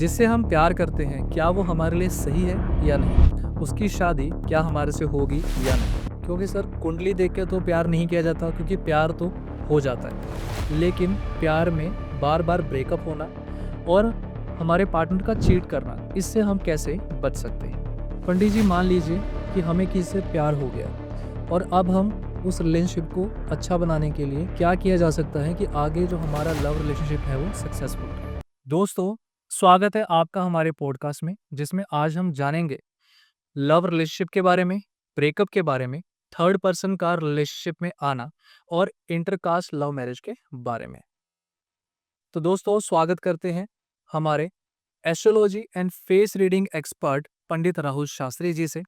जिससे हम प्यार करते हैं क्या वो हमारे लिए सही है या नहीं, उसकी शादी क्या हमारे से होगी या नहीं। क्योंकि सर कुंडली देख के तो प्यार नहीं किया जाता, क्योंकि प्यार तो हो जाता है, लेकिन प्यार में बार बार ब्रेकअप होना और हमारे पार्टनर का चीट करना, इससे हम कैसे बच सकते हैं। पंडित जी मान लीजिए कि हमें किसी से प्यार हो गया और अब हम उस रिलेशनशिप को अच्छा बनाने के लिए क्या किया जा सकता है कि आगे जो हमारा लव रिलेशनशिप है वो सक्सेसफुल रहे। दोस्तों, स्वागत है आपका हमारे पॉडकास्ट में, जिसमें आज हम जानेंगे लव रिलेशनशिप के बारे में, ब्रेकअप के बारे में, थर्ड पर्सन का रिलेशनशिप में आना और इंटरकास्ट लव मैरिज के बारे में। तो दोस्तों, स्वागत करते हैं हमारे astrology and face reading expert Pandit Rahul Shastri ji से।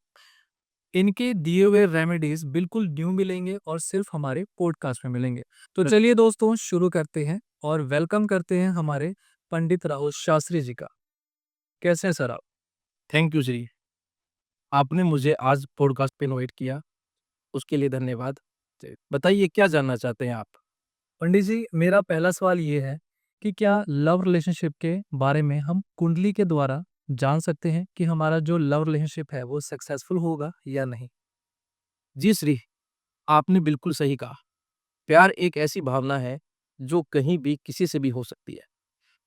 इनके दिए हुए रेमेडीज बिल्कुल न्यू मिलेंगे और सिर्फ हमारे पॉडकास्ट में मिलेंगे। तो चलिए दोस्तों, शुरू करते हैं और वेलकम करते हैं हमारे पंडित राहुल शास्त्री जी का। कैसे हैं सर आप? Thank you Shri. आपने मुझे आज पॉडकास्ट पे इनवाइट किया, उसके लिए धन्यवाद। बताइए क्या जानना चाहते हैं आप? पंडित जी, मेरा पहला सवाल ये है कि क्या लव रिलेशनशिप के बारे में हम कुंडली के द्वारा जान सकते हैं कि हमारा जो लव रिलेशनशिप है वो सक्सेसफुल होगा या नहीं? जी श्री, आपने बिल्कुल सही कहा। प्यार एक ऐसी भावना है जो कहीं भी किसी से भी हो सकती है।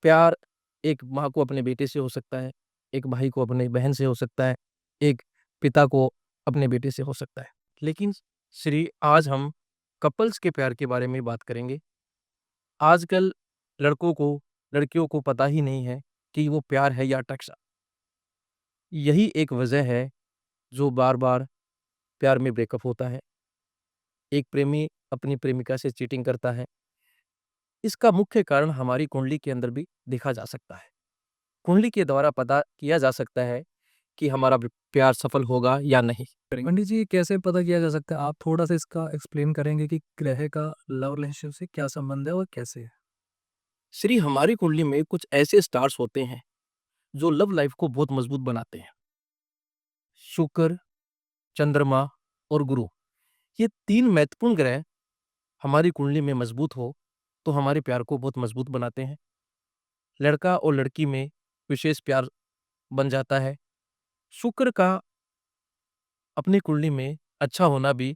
प्यार एक माँ को अपने बेटे से हो सकता है, एक भाई को अपने बहन से हो सकता है, एक पिता को अपने बेटे से हो सकता है। लेकिन श्री, आज हम कपल्स के प्यार के बारे में बात करेंगे। आजकल लड़कों को लड़कियों को पता ही नहीं है कि वो प्यार है या अट्रैक्शन। यही एक वजह है जो बार-बार प्यार में ब्रेकअप होता है। एक प्रेमी अपनी प्रेमिका से चीटिंग करता है। इसका मुख्य कारण हमारी कुंडली के अंदर भी देखा जा सकता है। कुंडली के द्वारा पता किया जा सकता है कि हमारा प्यार सफल होगा या नहीं। पंडित जी, कैसे पता किया जा सकता है? आप थोड़ा सा इसका एक्सप्लेन करेंगे कि ग्रह का लव रिलेशनशिप से क्या संबंध है और कैसे है? श्री, हमारी कुंडली में कुछ ऐसे स्टार्स होते हैं जो लव लाइफ को बहुत मजबूत बनाते हैं। शुक्र, चंद्रमा और गुरु, ये 3 महत्वपूर्ण ग्रह हमारी कुंडली में मजबूत हो तो हमारे प्यार को बहुत मजबूत बनाते हैं। लड़का और लड़की में विशेष प्यार बन जाता है। शुक्र का अपनी कुंडली में अच्छा होना भी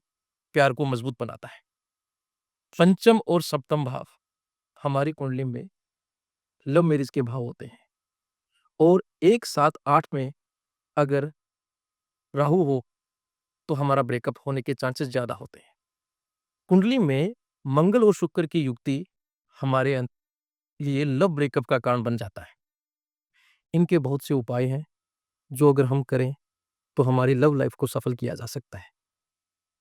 प्यार को मजबूत बनाता है। पंचम और सप्तम भाव हमारी कुंडली में लव मैरिज के भाव होते हैं और 1, 7, 8 में अगर राहु हो तो हमारा ब्रेकअप होने के चांसेस ज्यादा होते हैं। कुंडली में मंगल और शुक्र की युक्ति हमारे लिए लव ब्रेकअप का कारण बन जाता है। इनके बहुत से उपाय हैं जो अगर हम करें तो हमारी लव लाइफ को सफल किया जा सकता है।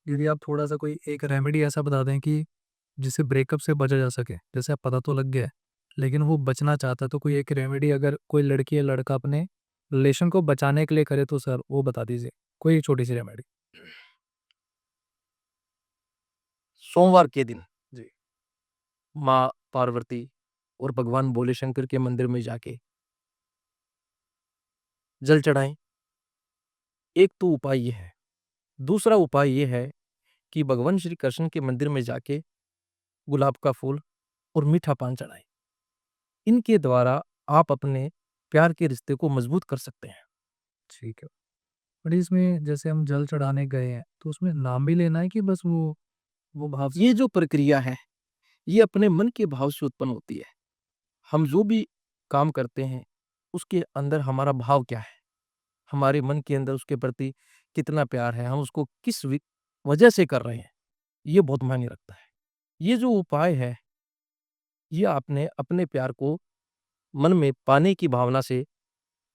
यदि आप थोड़ा सा कोई एक रेमेडी ऐसा बता दें कि जिससे ब्रेकअप से बचा जा सके। जैसे अब पता तो लग गया है, लेकिन वो बचना चाहता है, तो कोई एक रेमेडी अगर कोई लड़की या लड़का अपने रिलेशन को बचाने के लिए करे तो सर वो बता दीजिए, कोई एक छोटी सी रेमेडी। सोमवार के दिन जी। माँ पार्वती और भगवान भोले शंकर के मंदिर में जाके जल चढ़ाएं। एक तो उपाय ये है। दूसरा उपाय ये है कि भगवान श्री कृष्ण के मंदिर में जाके गुलाब का फूल और मीठा पान चढ़ाएं। इनके द्वारा आप अपने प्यार के रिश्ते को मजबूत कर सकते हैं। ठीक है। बट इसमें जैसे हम जल चढ़ाने गए हैं तो उसमें नाम भी लेना है कि बस वो भाव से? ये जो प्रक्रिया है, ये अपने मन के भाव से उत्पन्न होती है। हम जो भी काम करते हैं, उसके अंदर हमारा भाव क्या है? हमारे मन के अंदर उसके प्रति कितना प्यार है? हम उसको किस वजह से कर रहे हैं? ये बहुत मायने रखता है। ये जो उपाय है, ये आपने अपने प्यार को मन में पाने की भावना से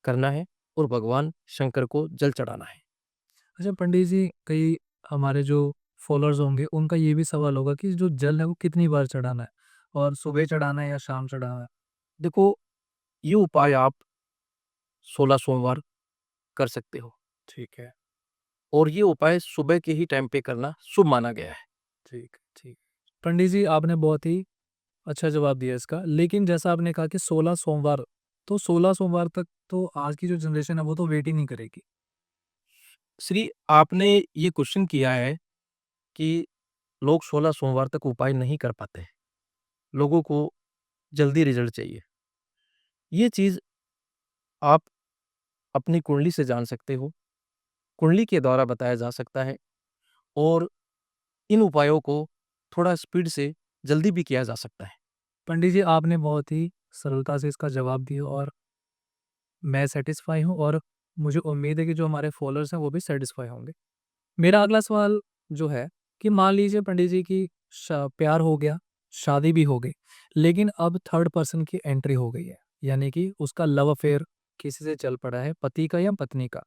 करना है और भगवान शंकर को जल चढ़ाना है। अच्छा पंडित जी, कई हमारे जो फॉलोअर्स होंगे उनका ये भी सवाल होगा कि जो जल है वो कितनी बार चढ़ाना है, और सुबह चढ़ाना है या शाम चढ़ाना है? देखो, ये उपाय आप 16 सोमवार कर सकते हो ठीक है। और ये उपाय सुबह के ही टाइम पे करना शुभ माना गया है। ठीक है, ठीक। पंडित जी, आपने बहुत ही अच्छा जवाब दिया इसका, लेकिन जैसा आपने कहा कि 16 सोमवार, तो 16 सोमवार तक तो आज की जो जनरेशन है वो तो वेट ही नहीं करेगी। श्री, आपने ये क्वेश्चन किया है कि लोग 16 सोमवार तक उपाय नहीं कर पाते हैं। लोगों को जल्दी रिजल्ट चाहिए। ये चीज़ आप अपनी कुंडली से जान सकते हो, कुंडली के द्वारा बताया जा सकता है और इन उपायों को थोड़ा स्पीड से जल्दी भी किया जा सकता है। पंडित जी, आपने बहुत ही सरलता से इसका जवाब दिया और मैं सैटिस्फाई हूँ और मुझे उम्मीद है कि जो हमारे फॉलोअर्स हैं वो भी सैटिस्फाई होंगे। मेरा अगला सवाल जो है कि मान लीजिए पंडित जी कि प्यार हो गया, शादी भी हो गई, लेकिन अब थर्ड पर्सन की एंट्री हो गई है, यानी कि उसका लव अफेयर किसी से चल पड़ा है, पति का या पत्नी का।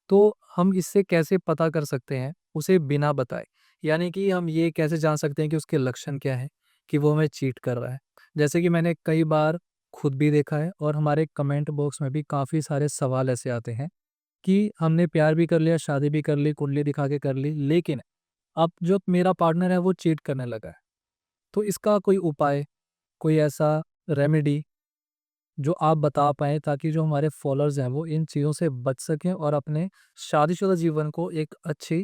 तो हम इससे कैसे पता कर सकते हैं उसे बिना बताए? यानी कि हम ये कैसे जान सकते हैं कि उसके लक्षण क्या है कि वो हमें चीट कर रहा है? जैसे कि मैंने कई बार खुद भी देखा है और हमारे कमेंट बॉक्स में भी काफ़ी सारे सवाल ऐसे आते हैं कि हमने प्यार भी कर लिया, शादी भी कर ली, कुंडली दिखा के कर ली, लेकिन अब जो मेरा पार्टनर है वो चीट करने लगा है। तो इसका कोई उपाय, कोई ऐसा रेमेडी जो आप बता पाएँ ताकि जो हमारे फॉलोअर्स हैं वो इन चीज़ों से बच सकें और अपने शादीशुदा जीवन को एक अच्छी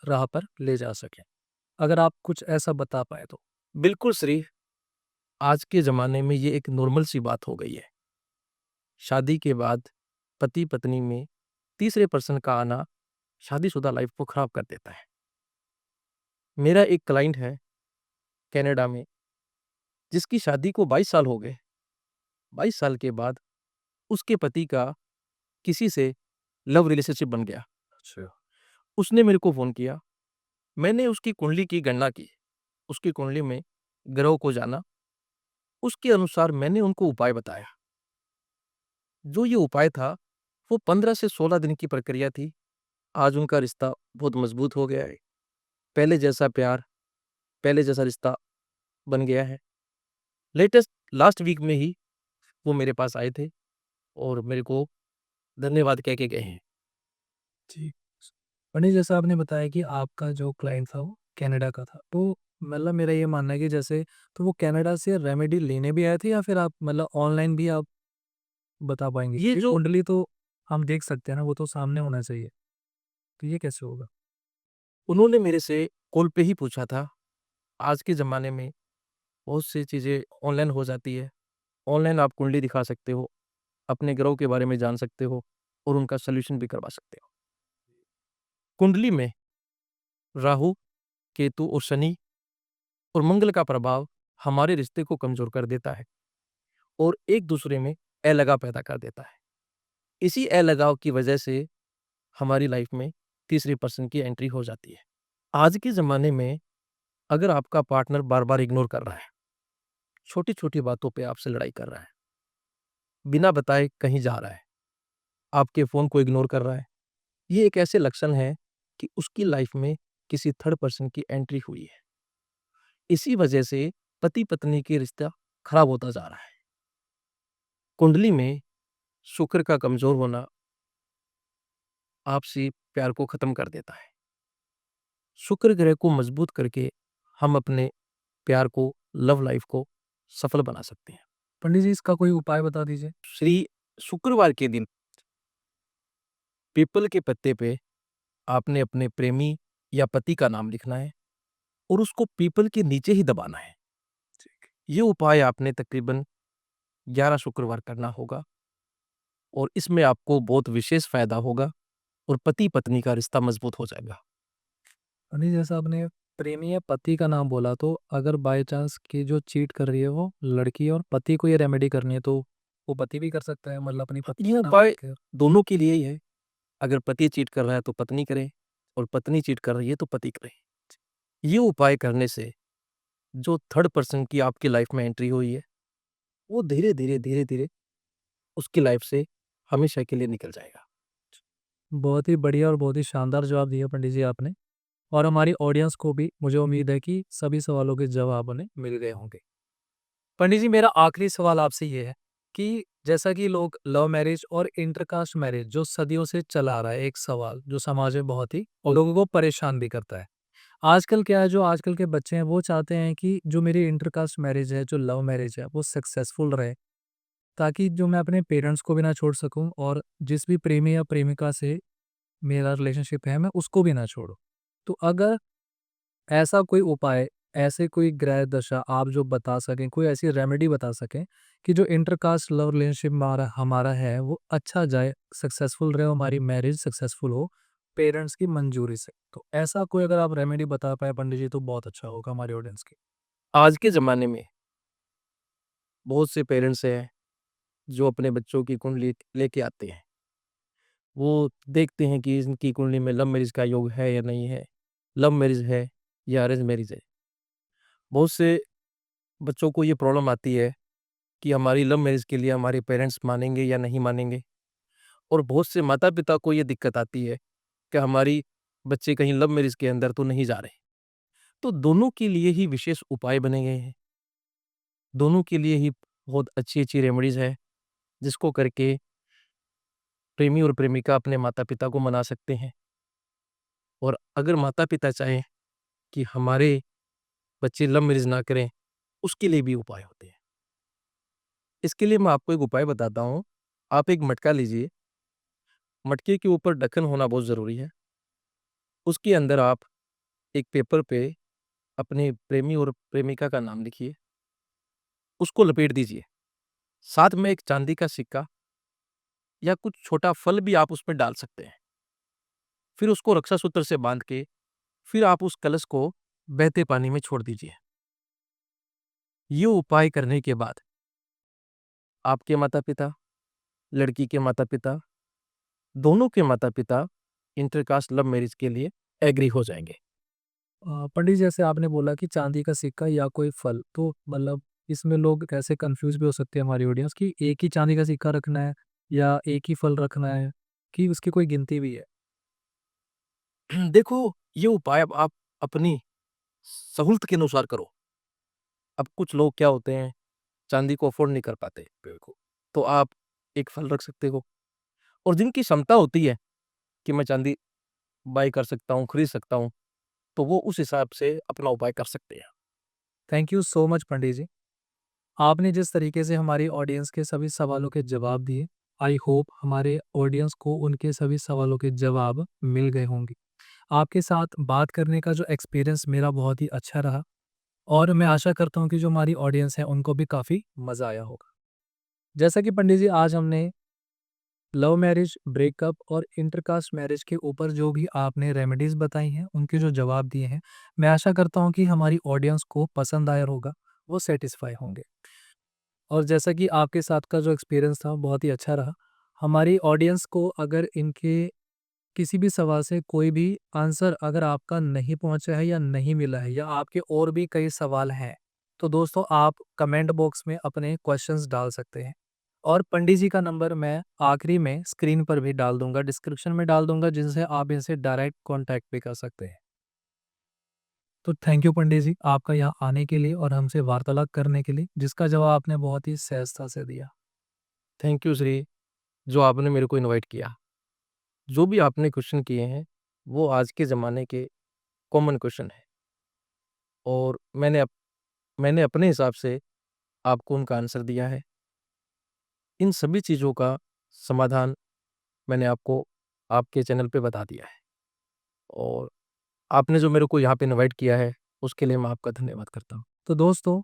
राह पर ले जा सकें? अगर आप कुछ ऐसा बता पाएँ तो? बिल्कुल श्री, आज के ज़माने में ये एक नॉर्मल सी बात हो गई है। शादी के बाद पति-पत्नी में तीसरे पर्सन का आना शादीशुदा लाइफ को खराब कर देता है। मेरा एक क्लाइंट है कनाडा में, जिसकी शादी को 22 साल हो गए। 22 साल के बाद उसके पति का किसी से लव रिलेशनशिप बन गया। अच्छा। उसने मेरे को फ़ोन किया, मैंने उसकी कुंडली की गणना की, उसकी कुंडली में ग्रहों को जाना, उसके अनुसार मैंने उनको उपाय बताया। जो ये उपाय था, वो 15 से 16 दिन की प्रक्रिया थी। आज उनका रिश्ता बहुत मज़बूत हो गया है। पहले जैसा प्यार, पहले जैसा रिश्ता बन गया है। लेटेस्ट लास्ट वीक में ही वो मेरे पास आए थे और मेरे को धन्यवाद कह के गए हैं। जी। पंडित जैसा आपने बताया कि आपका जो क्लाइंट था वो कनाडा का था। तो मतलब मेरा ये मानना है कि जैसे तो वो कनाडा से रेमेडी लेने भी आए थे या फिर आप मतलब ऑनलाइन भी आप बता पाएँगे? ये क्योंकि जो कुंडली तो हम देख सकते हैं ना, वो तो सामने होना चाहिए। तो ये कैसे होगा? उन्होंने मेरे से कॉल पे ही पूछा था, आज के ज़माने में बहुत सी चीज़ें ऑनलाइन हो जाती है। ऑनलाइन आप कुंडली दिखा सकते हो, अपने ग्रहों के बारे में जान सकते हो और उनका सॉल्यूशन भी करवा सकते हो। कुंडली में राहु, केतु और शनि और मंगल का प्रभाव हमारे रिश्ते को कमज़ोर कर देता है और एक-दूसरे में अलगाव पैदा कर देता है। इसी अलगाव की वजह से हमारी लाइफ में तीसरे पर्सन की एंट्री हो जाती है। आज के ज़माने में अगर आपका पार्टनर बार-बार इग्नोर कर रहा है, छोटी-छोटी बातों पे आपसे लड़ाई कर रहा है, बिना बताए कहीं जा रहा है, आपके फ़ोन को इग्नोर कर रहा है, ये एक ऐसे लक्षण है कि उसकी लाइफ में किसी थर्ड पर्सन की एंट्री हुई है। इसी वजह से पति-पत्नी की रिश्ता खराब होता जा रहा है। कुंडली में शुक्र का कमज़ोर होना आपसी प्यार को ख़त्म कर देता है। शुक्र ग्रह को मजबूत करके हम अपने प्यार को, लव लाइफ को सफल बना सकते हैं। पंडित जी इसका कोई उपाय बता दीजिए? श्री शुक्रवार के दिन पीपल के पत्ते पे आपने अपने प्रेमी या पति का नाम लिखना है और उसको पीपल के नीचे ही दबाना है। ये उपाय आपने तकरीबन 11 शुक्रवार करना होगा और इसमें आपको बहुत विशेष फ़ायदा होगा और पति-पत्नी का रिश्ता मजबूत हो जाएगा। पंडित जैसा आपने प्रेमी या पति का नाम बोला तो अगर बाय चांस कि जो चीट कर रही है वो लड़की है और पति को ये रेमेडी करनी है तो वो पति भी कर सकता है मतलब अपनी पत्नी ये का नाम उपाय लेके? दोनों के लिए ही है। अगर पति चीट कर रहा है तो पत्नी करे और पत्नी चीट कर रही है तो पति करे। ये उपाय करने से जो थर्ड पर्सन की आपकी लाइफ में एंट्री हुई है, वो धीरे-धीरे, धीरे-धीरे उसकी लाइफ से हमेशा के लिए निकल जाएगा। बहुत ही बढ़िया और बहुत ही शानदार जवाब दिया पंडित जी आपने और हमारी ऑडियंस को भी मुझे उम्मीद है कि सभी सवालों के जवाब उन्हें मिल गए होंगे। पंडित जी मेरा आखिरी सवाल आपसे ये है कि जैसा कि लोग लव मैरिज और इंटरकास्ट मैरिज जो सदियों से चला आ रहा है एक सवाल जो समाज में बहुत ही और लोगों को परेशान भी करता है। आजकल क्या है जो आजकल के बच्चे हैं वो चाहते हैं कि जो मेरी इंटरकास्ट मैरिज है, जो लव मैरिज है वो सक्सेसफुल रहे ताकि जो मैं अपने पेरेंट्स को भी ना छोड़ सकूं और जिस भी प्रेमी या प्रेमिका से मेरा रिलेशनशिप है मैं उसको भी ना छोड़ूं। तो अगर ऐसा कोई उपाय ऐसे कोई ग्रह दशा आप जो बता सकें, कोई ऐसी रेमेडी बता सकें कि जो इंटरकास्ट लव रिलेशनशिप हमारा हमारा है वो अच्छा जाए, सक्सेसफुल रहे, हमारी मैरिज सक्सेसफुल हो पेरेंट्स की मंजूरी से। तो ऐसा कोई अगर आप रेमेडी बता पाए पंडित जी तो बहुत अच्छा होगा हमारी ऑडियंस की। आज के ज़माने में बहुत से पेरेंट्स हैं जो अपने बच्चों की कुंडली लेके आते हैं। वो देखते हैं कि इनकी कुंडली में लव मैरिज का योग है या नहीं है, लव मैरिज है या अरेंज मैरिज है। बहुत से बच्चों को ये प्रॉब्लम आती है कि हमारी लव मैरिज के लिए हमारे पेरेंट्स मानेंगे या नहीं मानेंगे, और बहुत से माता-पिता को ये दिक्कत आती है कि हमारी बच्चे कहीं लव मैरिज के अंदर तो नहीं जा रहे। तो दोनों के लिए ही विशेष उपाय बने गए हैं। दोनों के लिए ही बहुत अच्छी-अच्छी रेमेडीज़ है, जिसको करके प्रेमी और प्रेमिका अपने माता-पिता को मना सकते हैं। और अगर माता-पिता चाहें कि हमारे बच्चे लव मैरिज ना करें, उसके लिए भी उपाय होते हैं। इसके लिए मैं आपको एक उपाय बताता हूँ। आप एक मटका लीजिए, मटके के ऊपर ढक्कन होना बहुत ज़रूरी है। उसके अंदर आप एक पेपर पे अपने प्रेमी और प्रेमिका का नाम लिखिए, उसको लपेट दीजिए। साथ में एक चांदी का सिक्का या कुछ छोटा फल भी आप उसमें डाल सकते हैं। फिर उसको रक्षा सूत्र से बांध के फिर आप उस कलश को बहते पानी में छोड़ दीजिए। ये उपाय करने के बाद आपके माता-पिता, लड़की के माता-पिता, दोनों के माता-पिता इंटरकास्ट लव मैरिज के लिए एग्री हो जाएँगे। पंडित जी, जैसे आपने बोला कि चांदी का सिक्का या कोई फल, तो मतलब इसमें लोग कैसे कंफ्यूज भी हो सकते हैं हमारी ऑडियंस कि एक ही चांदी का सिक्का रखना है या एक ही फल रखना है कि उसकी कोई गिनती भी है। देखो, ये उपाय अब आप अपनी सहूलत के अनुसार करो। अब कुछ लोग क्या होते हैं, चांदी को अफ़ोर्ड नहीं कर पाते, बिल्कुल, तो आप एक फल रख सकते हो। और जिनकी क्षमता होती है कि मैं चांदी बाय कर सकता हूँ, खरीद सकता हूँ, तो वो उस हिसाब से अपना उपाय कर सकते हैं। थैंक यू सो मच पंडित जी। आपने जिस तरीके से हमारी ऑडियंस के सभी सवालों के जवाब दिए, आई होप हमारे ऑडियंस को उनके सभी सवालों के जवाब मिल गए होंगे। आपके साथ बात करने का जो एक्सपीरियंस मेरा बहुत ही अच्छा रहा और मैं आशा करता हूँ कि जो हमारी ऑडियंस है उनको भी काफ़ी मज़ा आया होगा। जैसा कि पंडित जी आज हमने लव मैरिज, ब्रेकअप और इंटरकास्ट मैरिज के ऊपर जो भी आपने रेमेडीज़ बताई हैं, उनके जो जवाब दिए हैं, मैं आशा करता हूँ कि हमारी ऑडियंस को पसंद आया होगा, वो सैटिस्फाई होंगे। और जैसा कि आपके साथ का जो एक्सपीरियंस था, बहुत ही अच्छा रहा। हमारी ऑडियंस को अगर इनके किसी भी सवाल से कोई भी आंसर अगर आपका नहीं पहुँचा है या नहीं मिला है या आपके और भी कई सवाल हैं, तो दोस्तों आप कमेंट बॉक्स में अपने क्वेश्चंस डाल सकते हैं। और पंडित जी का नंबर मैं आखिरी में स्क्रीन पर भी डाल दूँगा, डिस्क्रिप्शन में डाल दूँगा, जिनसे आप इनसे डायरेक्ट कॉन्टैक्ट भी कर सकते हैं। तो थैंक यू पंडित जी, आपका यहाँ आने के लिए और हमसे वार्तालाप करने के लिए, जिसका जवाब आपने बहुत ही सहजता से दिया। थैंक यू श्री, जो आपने मेरे को इनवाइट किया। जो भी आपने क्वेश्चन किए हैं, वो आज के ज़माने के कॉमन क्वेश्चन हैं, और मैंने अपने हिसाब से आपको उनका आंसर दिया है। इन सभी चीज़ों का समाधान मैंने आपको आपके चैनल पे बता दिया है, और आपने जो मेरे को यहाँ पे इनवाइट किया है, उसके लिए मैं आपका धन्यवाद करता हूँ। तो दोस्तों,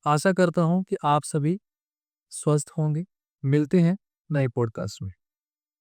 आशा करता हूँ कि आप सभी स्वस्थ होंगे। मिलते हैं नए पॉडकास्ट में।